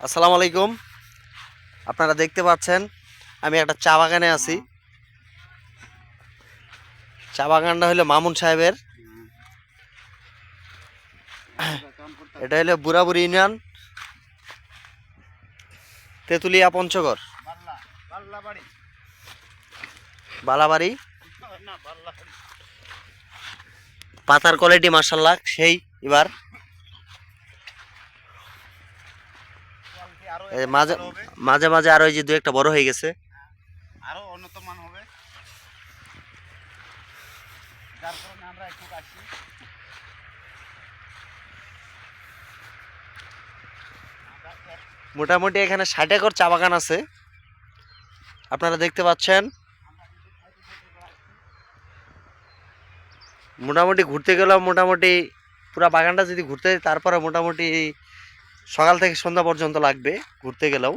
আসসালামু আলাইকুম। আপনারা দেখতে পাচ্ছেন আমি একটা চা বাগানে আছি। চা বাগানটা হলো মামুন সাহেবের। এটা হলো বুড়াবুড়ি ইউনিয়ন, তেঁতুলিয়া পঞ্চগড়, বালাবাড়ি। পাতার কোয়ালিটি মার্শাল্লাহ সেই। এবার মাঝে মাঝে মাঝে আরো এই যে দু একটা বড় হয়ে গেছে। আরো উন্নত মান হবে, যার কারণে আমরা একটু আসি। মোটামুটি এখানে 60 একর চা বাগান আছে, আপনারা দেখতে পাচ্ছেন। মোটামুটি ঘুরতে গেলেও মোটামুটি পুরো বাগানটা যদি ঘুরতে যাই তারপরে মোটামুটি সকাল থেকে সন্ধ্যা পর্যন্ত লাগবে ঘুরতে গেলেও।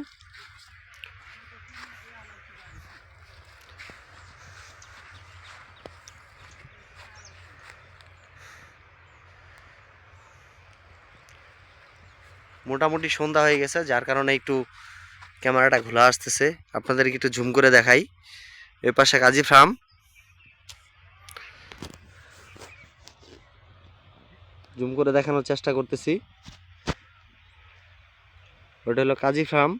মোটামুটি সন্ধ্যা হয়ে গেছে, যার কারণে একটু ক্যামেরাটা ঘোলা আসতেছে। আপনাদেরকে একটু জুম করে দেখাই। এর পাশে কাজী ফার্ম, জুম করে দেখানোর চেষ্টা করতেছি। ওটা হলো কাজী ফার্ম।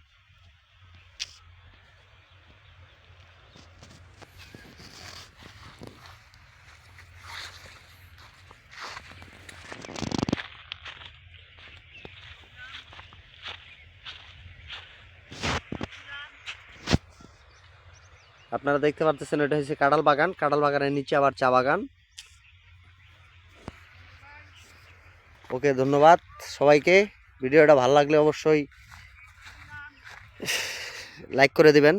আপনারা দেখতে পাচ্ছেন এটা হচ্ছে কাঁঠাল বাগান, কাঁঠাল বাগানের নিচে আবার চা বাগান। ওকে, ধন্যবাদ সবাইকে। ভিডিওটা ভালো লাগলে অবশ্যই লাইক করে দিবেন।